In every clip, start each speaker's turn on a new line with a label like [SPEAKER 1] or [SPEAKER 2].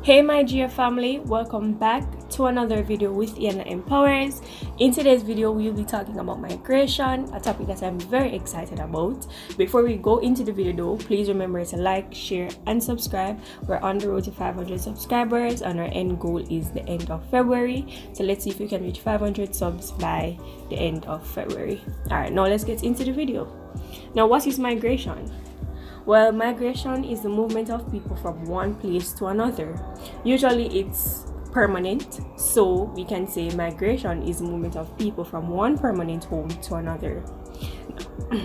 [SPEAKER 1] Hey my dear family, welcome back to another video with Iyanla Empowers. In today's video, we'll be talking about migration, a topic that I'm very excited about. Before we go into the video though, please remember to like, share and subscribe. We're on the road to 500 subscribers and our end goal is the end of February. So let's see if we can reach 500 subs by the end of February. Alright, now let's get into the video. Now, what is migration? Well, migration is the movement of people from one place to another. Usually it's permanent, so we can say migration is the movement of people from one permanent home to another.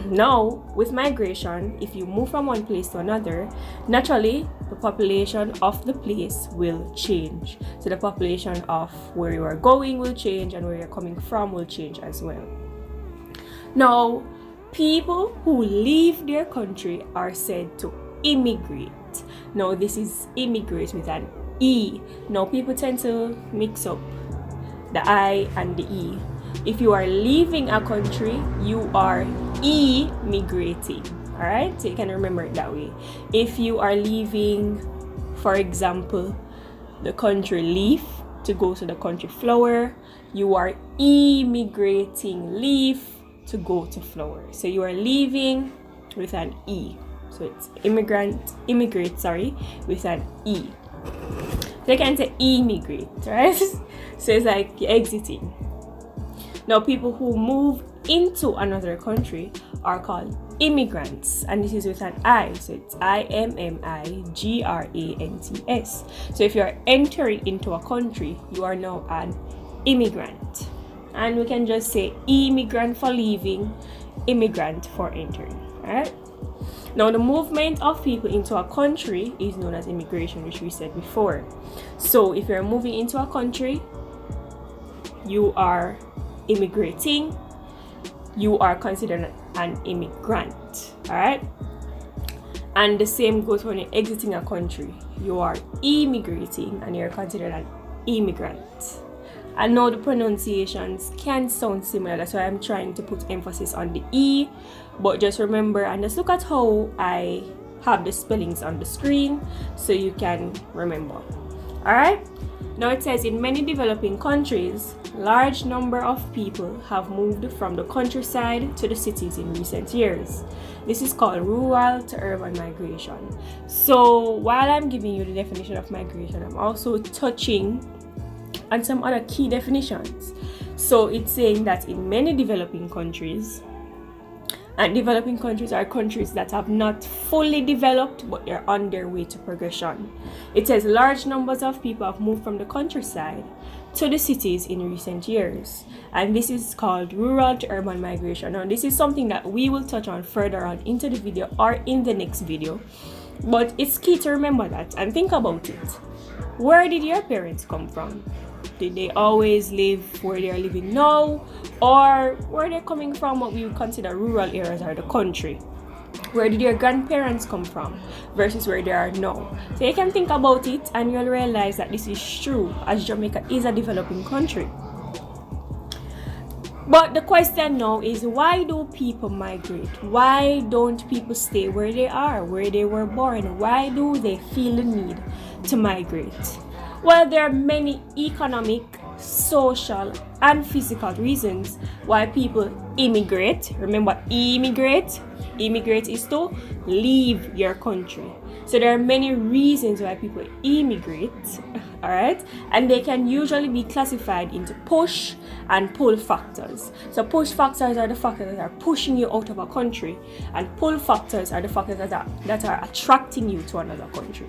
[SPEAKER 1] Now, with migration, if you move from one place to another, naturally the population of the place will change. So the population of where you are going will change and where you're coming from will change as well. Now, people who leave their country are said to immigrate. Now, this is immigrate with an E. Now, people tend to mix up the I and the E. If you are leaving a country, you are immigrating. Alright? So you can remember it that way. If you are leaving, for example, the country leaf to go to the country flower, you are immigrating leaf to go to flower. So you are leaving with an E. So it's immigrate, with an E. So you can say immigrate, right? So it's like you're exiting. Now, people who move into another country are called immigrants, and this is with an I. So it's immigrants. So if you are entering into a country, you are now an immigrant. And we can just say immigrant for leaving, immigrant for entering. Alright? Now, the movement of people into a country is known as immigration, which we said before. So if you're moving into a country, you are immigrating, you are considered an immigrant. Alright? And the same goes when you're exiting a country. You are immigrating and you're considered an immigrant. I know the pronunciations can sound similar, that's why I'm trying to put emphasis on the E, but just remember and just look at how I have the spellings on the screen so you can remember. Alright? Now it says in many developing countries, large number of people have moved from the countryside to the cities in recent years. This is called rural to urban migration. So while I'm giving you the definition of migration, I'm also touching and some other key definitions. So it's saying that in many developing countries, and developing countries are countries that have not fully developed but they're on their way to progression. It says large numbers of people have moved from the countryside to the cities in recent years, and this is called rural to urban migration. Now, this is something that we will touch on further on into the video or in the next video, but it's key to remember that and think about it. Where did your parents come from? Did they always live where they are living now, or where they're coming from what we would consider rural areas or the country? Where did your grandparents come from versus where they are now? So you can think about it and you'll realize that this is true, as Jamaica is a developing country. But the question now is, why do people migrate? Why don't people stay where they are, where they were born? Why do they feel the need to migrate? Well, there are many economic, social, and physical reasons why people immigrate. Remember, immigrate is to leave your country. So there are many reasons why people immigrate, all right? And they can usually be classified into push and pull factors. So push factors are the factors that are pushing you out of a country, and pull factors are the factors that are attracting you to another country.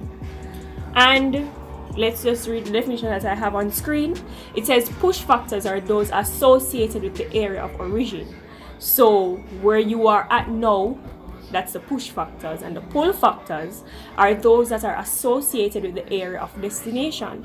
[SPEAKER 1] And let's just read the definition that I have on screen. It says push factors are those associated with the area of origin. So where you are at now, that's the push factors, and the pull factors are those that are associated with the area of destination.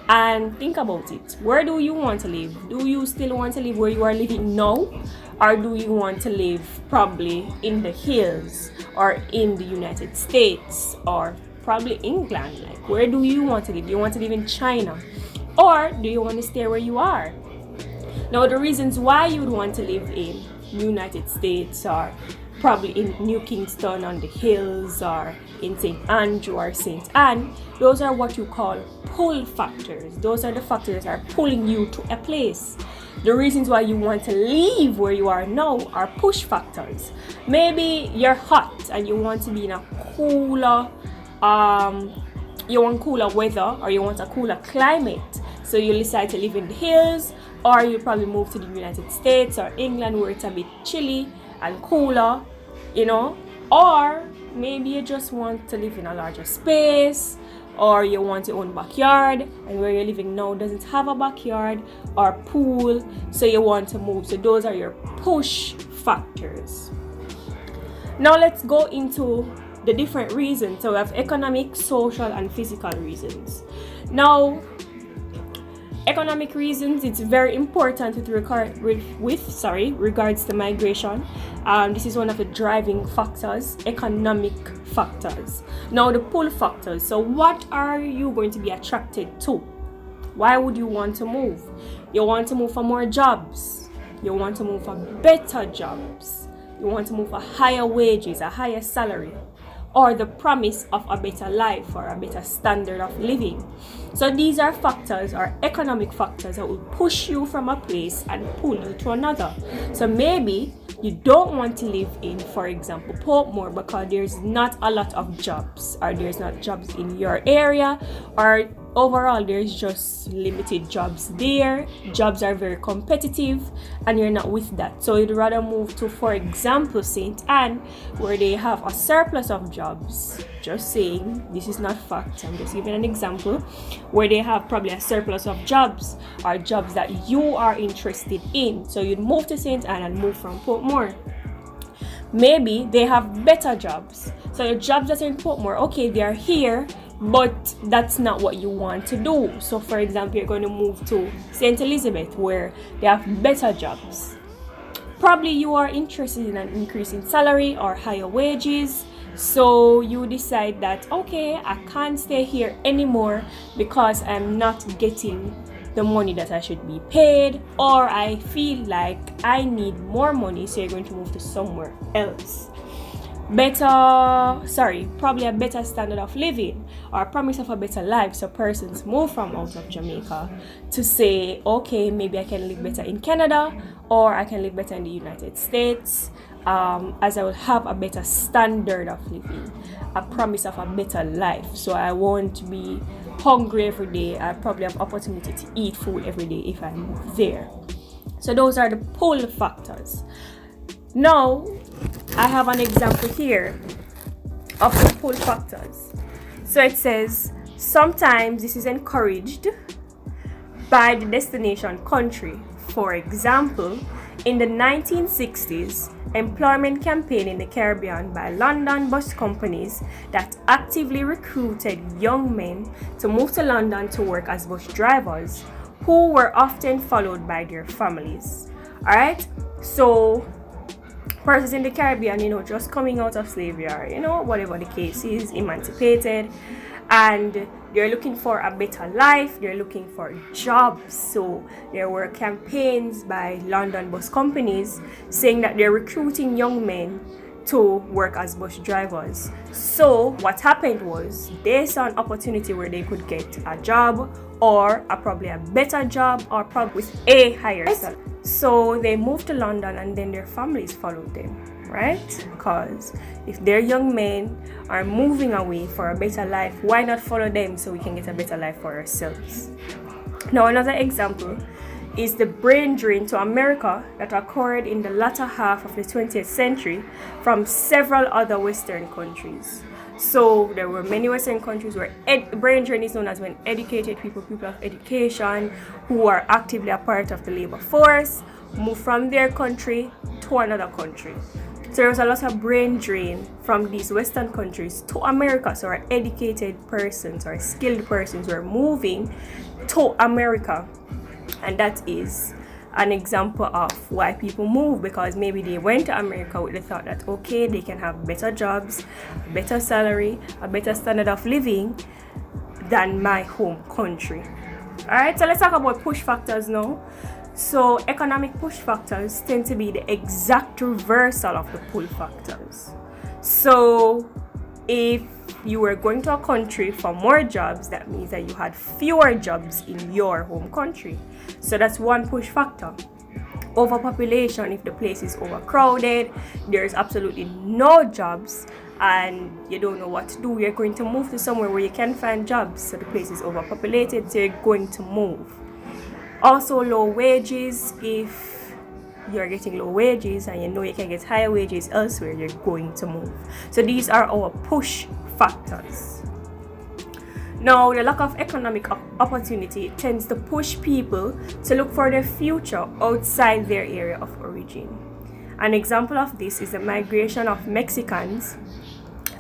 [SPEAKER 1] And think about it. Where do you want to live? Do you still want to live where you are living now? Or do you want to live probably in the hills or in the United States or probably England? Like, where do you want to live? Do you want to live in China, or do you want to stay where you are? Now, the reasons why you would want to live in United States or probably in New Kingston on the hills or in St. Andrew or St. Anne, those are what you call pull factors. Those are the factors that are pulling you to a place. The reasons why you want to leave where you are now are push factors. Maybe you're hot and you want to be in a cooler, you want cooler weather, or you want a cooler climate. So you decide to live in the hills, or you probably move to the United States or England where it's a bit chilly and cooler, or maybe you just want to live in a larger space, or you want your own backyard, and where you're living now doesn't have a backyard or pool, so you want to move. So those are your push factors. Now let's go into the different reasons. So we have economic, social, and physical reasons. Now, economic reasons, it's very important with regards to migration. This is one of the driving factors, economic factors. Now the pull factors. So what are you going to be attracted to? Why would you want to move? You want to move for more jobs. You want to move for better jobs. You want to move for higher wages, a higher salary, or the promise of a better life or a better standard of living. So these are factors, or economic factors, that will push you from a place and pull you to another. So maybe you don't want to live in, for example, Portmore, because there's not a lot of jobs, or there's not jobs in your area, or overall there's just limited jobs there. Jobs are very competitive and you're not with that. So you'd rather move to, for example, St. Anne, where they have a surplus of jobs. Just saying, this is not fact, I'm just giving an example, where they have probably a surplus of jobs, or jobs that you are interested in. So you'd move to St. Anne and move from Portmore. Maybe they have better jobs. So the jobs that are in Portmore, okay, they are here, but that's not what you want to do. So for example, you're going to move to St. Elizabeth, where they have better jobs. Probably you are interested in an increase in salary or higher wages. So you decide that, okay, I can't stay here anymore because I'm not getting the money that I should be paid, or I feel like I need more money, so you're going to move to somewhere else. Probably a better standard of living, or a promise of a better life. So persons move from out of Jamaica to say, okay, maybe I can live better in Canada, or I can live better in the United States, as I will have a better standard of living, a promise of a better life. So I won't be hungry every day. I probably have opportunity to eat food every day if I move there. So those are the pull factors. Now I have an example here of the pull factors. So it says, sometimes this is encouraged by the destination country. For example, in the 1960s, employment campaign in the Caribbean by London bus companies that actively recruited young men to move to London to work as bus drivers, who were often followed by their families. Alright, so persons in the Caribbean, just coming out of slavery, or whatever the case is, emancipated, and they're looking for a better life, they're looking for jobs. So there were campaigns by London bus companies saying that they're recruiting young men to work as bus drivers. So what happened was, they saw an opportunity where they could get a job, or probably a better job, or probably with a higher salary. So they moved to London, and then their families followed them, right? Because if their young men are moving away for a better life, why not follow them so we can get a better life for ourselves? Now another example is the brain drain to America that occurred in the latter half of the 20th century from several other Western countries. So there were many Western countries where brain drain is known as when educated people of education who are actively a part of the labor force move from their country to another country. So there was a lot of brain drain from these Western countries to America. So our educated persons or skilled persons were moving to America. And that is an example of why people move, because maybe they went to America with the thought that, okay, they can have better jobs, better salary, a better standard of living than my home country. Alright, so let's talk about push factors now. So economic push factors tend to be the exact reversal of the pull factors. So if you were going to a country for more jobs, that means that you had fewer jobs in your home country. So that's one push factor. Overpopulation, if the place is overcrowded, there's absolutely no jobs, and you don't know what to do, you're going to move to somewhere where you can find jobs. So the place is overpopulated, so you're going to move. Also, low wages. If you're getting low wages and you know you can get higher wages elsewhere, you're going to move. So these are our push factors. Now, the lack of economic opportunity tends to push people to look for their future outside their area of origin. An example of this is the migration of Mexicans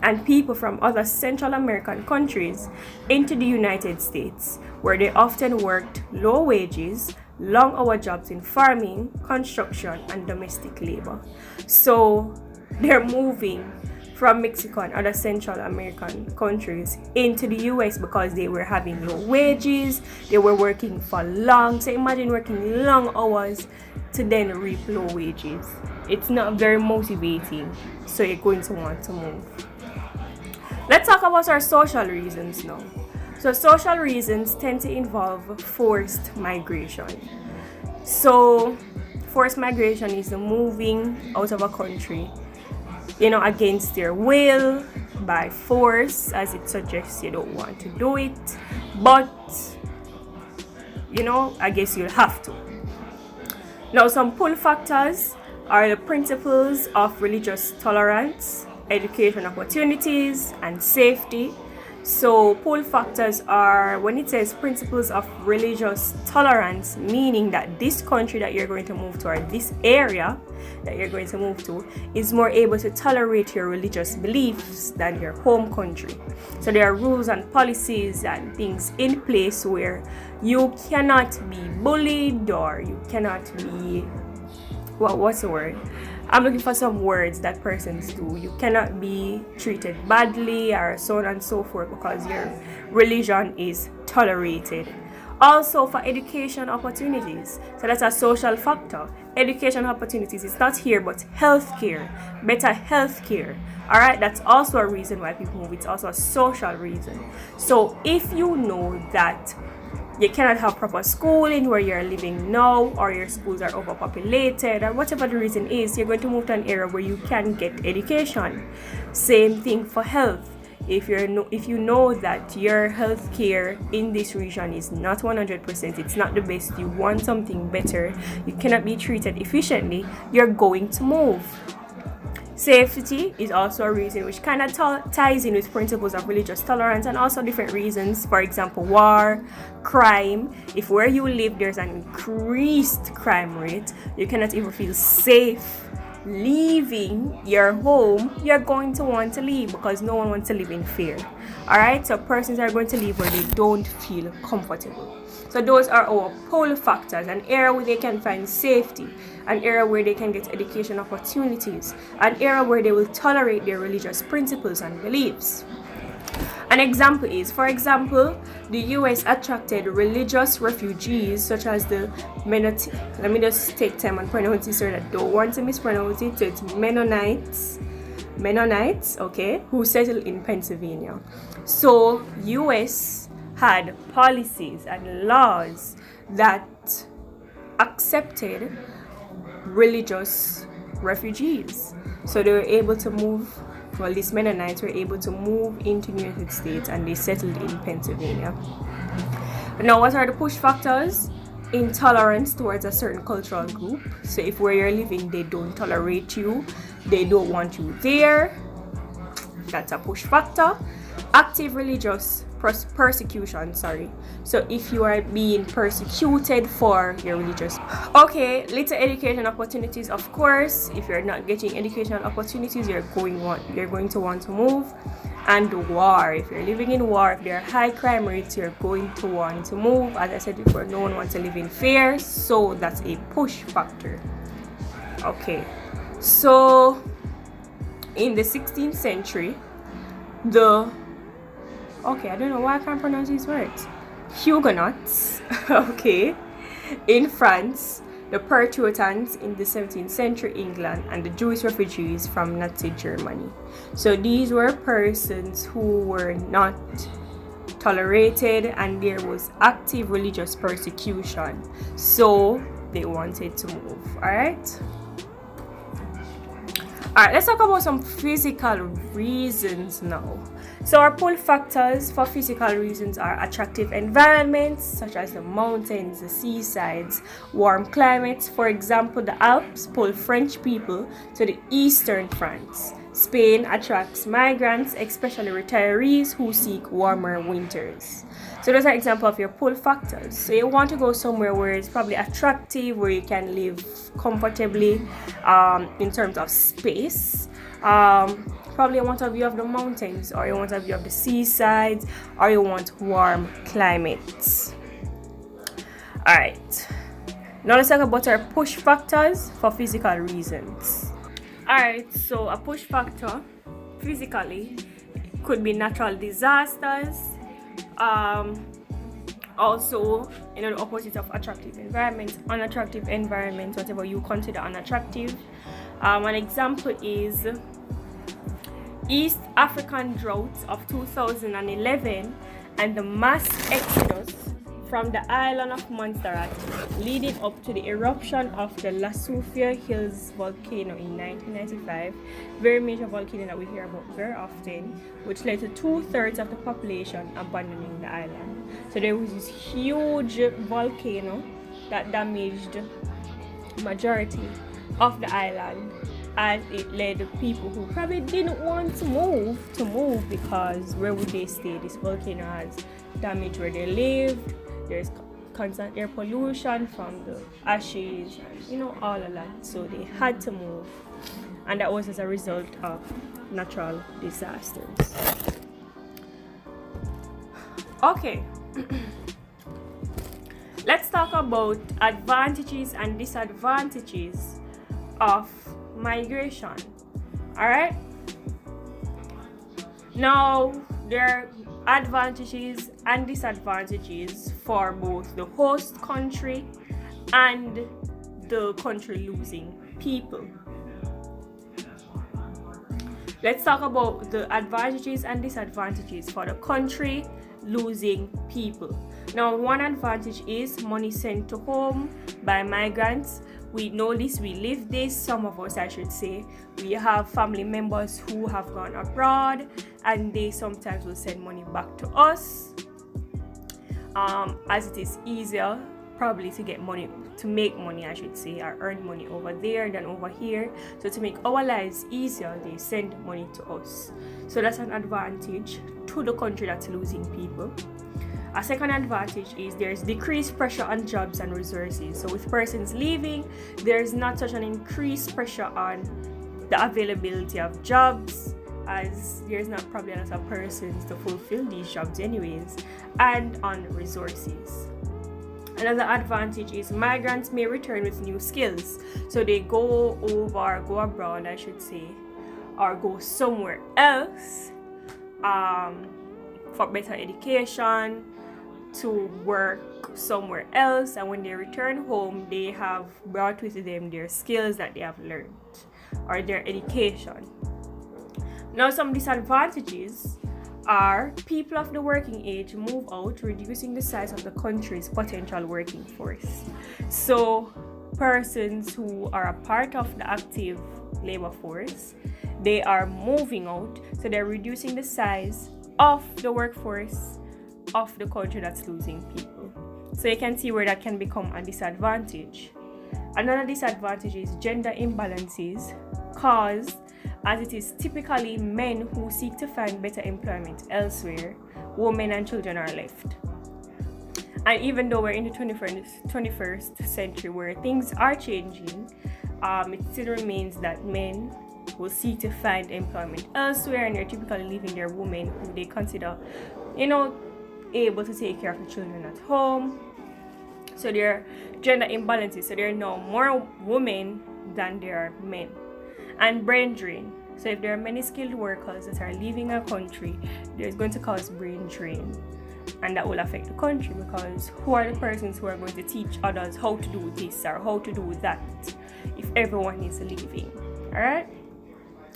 [SPEAKER 1] and people from other Central American countries into the United States, where they often worked low wages, long hour jobs in farming, construction, and domestic labor. So they're moving from Mexico and other Central American countries into the US because they were having low wages, they were working for long. So imagine working long hours to then reap low wages. It's not very motivating, so you're going to want to move. Let's talk about our social reasons now. So social reasons tend to involve forced migration. So forced migration is the moving out of a country, against their will, by force, as it suggests you don't want to do it, but I guess you'll have to. Now, some pull factors are the principles of religious tolerance, education opportunities, and safety. So pull factors are, when it says principles of religious tolerance, meaning that this country that you're going to move to, or this area that you're going to move to, is more able to tolerate your religious beliefs than your home country. So there are rules and policies and things in place where you cannot be bullied, or you cannot be, what's the word? I'm looking for some words that persons do. You cannot be treated badly, or so on and so forth, because your religion is tolerated. Also, for education opportunities, so that's a social factor. Education opportunities is not here, but healthcare, better healthcare. All right, that's also a reason why people move. It's also a social reason. So if you know that you cannot have proper schooling where you're living now, or your schools are overpopulated, or whatever the reason is, you're going to move to an area where you can get education. Same thing for health. If you know that your health care in this region is not 100%, it's not the best, you want something better, you cannot be treated efficiently, you're going to move. Safety is also a reason, which kind of ties in with principles of religious tolerance, and also different reasons. For example, war, crime. If where you live there's an increased crime rate, you cannot even feel safe leaving your home, you're going to want to leave, because no one wants to live in fear. Alright, so persons are going to leave where they don't feel comfortable. So those are our pull factors: an area where they can find safety, an area where they can get education opportunities, an area where they will tolerate their religious principles and beliefs. An example is, for example, the US attracted religious refugees such as the let me just take time and pronounce it so that I don't want to mispronounce it. So it's Mennonites, okay, who settled in Pennsylvania. So US had policies and laws that accepted religious refugees. So they were able to move. Well, these Mennonites were able to move into the United States, and they settled in Pennsylvania. Now, what are the push factors? Intolerance towards a certain cultural group. So if where you're living, they don't tolerate you, they don't want you there, that's a push factor. Active religious persecution, so if you are being persecuted for your religious. Okay, little education opportunities, of course. If you're not getting educational opportunities, you're going to want to move. And war, if you're living in war, if there are high crime rates, you're going to want to move. As I said before, no one wants to live in fear, so that's a push factor. Okay, so in the 16th century, I don't know why I can't pronounce these words. Huguenots, okay, in France, the Puritans in the 17th century England, and the Jewish refugees from Nazi Germany. So these were persons who were not tolerated, and there was active religious persecution, so they wanted to move. Alright, let's talk about some physical reasons now. So our pull factors for physical reasons are attractive environments such as the mountains, the seasides, warm climates. For example, the Alps pull French people to the eastern France. Spain attracts migrants, especially retirees who seek warmer winters. So those are examples of your pull factors. So you want to go somewhere where it's probably attractive, where you can live comfortably in terms of space. Probably you want a view of the mountains, or you want a view of the seasides, or you want warm climates. Alright, now let's talk about our push factors for physical reasons. Alright, so a push factor physically could be natural disasters. Also, the opposite of attractive environments, unattractive environments, whatever you consider unattractive. An example is East African droughts of 2011 and the mass exodus from the island of Montserrat leading up to the eruption of the La Sofia Hills volcano in 1995, very major volcano that we hear about very often, which led to 2/3 of the population abandoning the island. So there was this huge volcano that damaged majority of the island, and it led to people who probably didn't want to move because where would they stay? This volcano has damaged where they lived. There's constant air pollution from the ashes and all of that, so they had to move, and that was as a result of natural disasters. Okay. Let's talk about advantages and disadvantages of migration. Alright, now there are advantages and disadvantages for both the host country and the country losing people. Let's talk about the advantages and disadvantages for the country losing people. Now, one advantage is money sent to home by migrants. We know this, we live this, some of us I should say. We have family members who have gone abroad and they sometimes will send money back to us, as it is easier probably to get money, to make money I should say, or earn money over there than over here. So to make our lives easier, they send money to us. So that's an advantage to the country that's losing people. A second advantage is there's decreased pressure on jobs and resources. So with persons leaving, there's not such an increased pressure on the availability of jobs, as there's not probably a lot of persons to fulfill these jobs anyways, and on resources. Another advantage is migrants may return with new skills. So they go abroad I should say, or go somewhere else for better education, to work somewhere else, and when they return home they have brought with them their skills that they have learned or their education. Now some disadvantages are people of the working age move out, reducing the size of the country's potential working force. So persons who are a part of the active labor force, they are moving out, so they're reducing the size of the workforce of the country that's losing people. So you can see where that can become a disadvantage. Another disadvantage is gender imbalances, cause as it is typically men who seek to find better employment elsewhere, women and children are left. And even though we're in the 21st century where things are changing, it still remains that men will seek to find employment elsewhere, and they're typically leaving their women who they consider, able to take care of the children at home. So there are gender imbalances. So there are now more women than there are men. And brain drain. So if there are many skilled workers that are leaving a country, there's going to cause brain drain. and that will affect the country, because who are the persons who are going to teach others how to do this or how to do that if everyone is leaving? All right,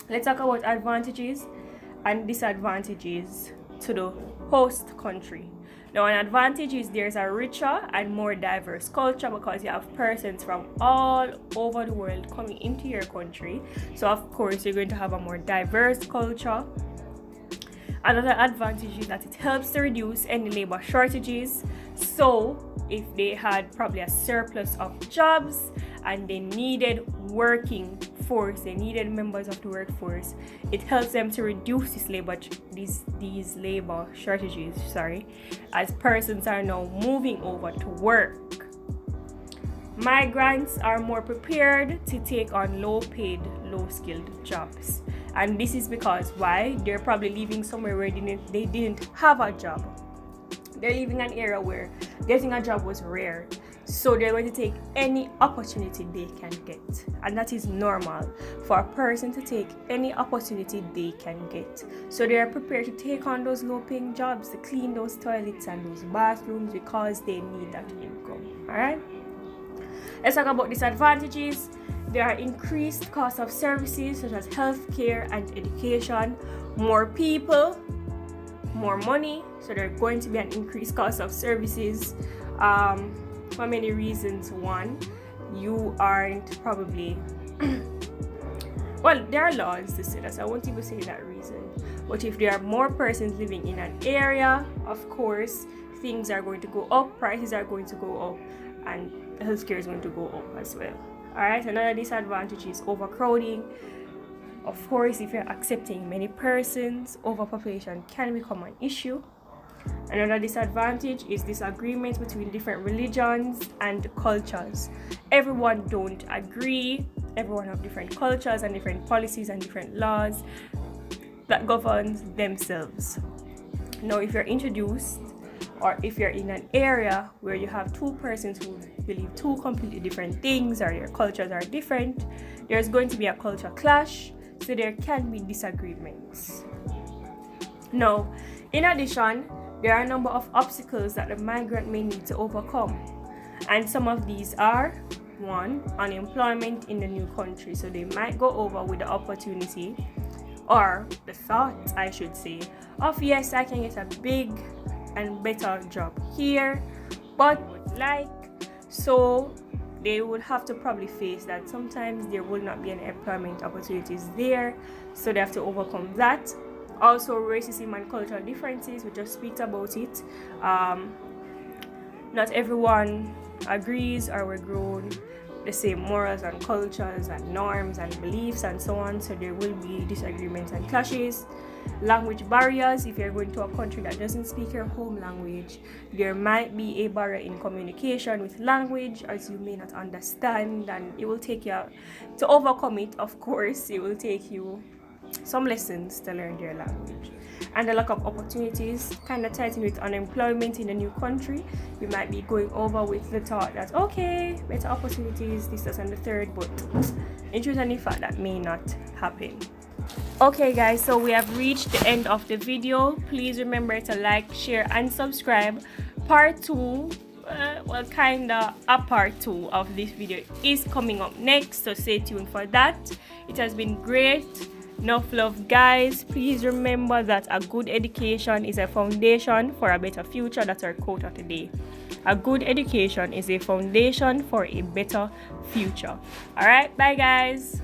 [SPEAKER 1] let's talk about advantages and disadvantages to the host country. Now, an advantage is there's a richer and more diverse culture, because you have persons from all over the world coming into your country. So of course you're going to have a more diverse culture. Another advantage is that it helps to reduce any labor shortages. So if they had probably a surplus of jobs and they needed working force, they needed members of the workforce, it helps them to reduce these labor shortages, as persons are now moving over to work. Migrants are more prepared to take on low-paid, low-skilled jobs. And this is because why? They're probably living somewhere where they didn't have a job. They're living in an area where getting a job was rare. So they're going to take any opportunity they can get. And that is normal for a person to take any opportunity they can get. So they are prepared to take on those low-paying jobs, to clean those toilets and those bathrooms, because they need that income. Alright? Let's talk about disadvantages. There are increased costs of services such as healthcare and education. More people, more money, so there's going to be an increased cost of services for many reasons. One, you aren't probably well, there are laws to say that, so I won't even say that reason. But if there are more persons living in an area, of course things are going to go up, prices are going to go up, and healthcare is going to go up as well. Alright, another disadvantage is overcrowding. Of course, if you're accepting many persons, overpopulation can become an issue. Another disadvantage is disagreements between different religions and cultures. Everyone don't agree. Everyone have different cultures and different policies and different laws that governs themselves. Now, if you're introduced, or if you're in an area where you have two persons who believe two completely different things, or their cultures are different, there's going to be a culture clash, so there can be disagreements. Now, in addition, there are a number of obstacles that the migrant may need to overcome, and some of these are: one, unemployment in the new country. So they might go over with the opportunity, or the thought, I should say, of yes, I can get a big and better job here, but so they would have to probably face that sometimes there will not be any employment opportunities there, so they have to overcome that. Also, racism and cultural differences, we just speak about it. Not everyone agrees or we're grown the same morals and cultures and norms and beliefs and so on, so there will be disagreements and clashes. Language barriers: if you're going to a country that doesn't speak your home language, there might be a barrier in communication with language, as you may not understand, and it will take you to overcome it. Of course, it will take you some lessons to learn their language. And the lack of opportunities kind of ties in with unemployment in a new country. You might be going over with the thought that okay, better opportunities, this, that, and the third, but in truth and in fact that may not happen. Okay guys, so we have reached the end of the video. Please remember to like, share, and subscribe. Part 2, kinda a part 2 of this video is coming up next, so stay tuned for that. It has been great. Enough love, guys. Please remember that a good education is a foundation for a better future. That's our quote of the day. A good education is a foundation for a better future. All right, bye guys.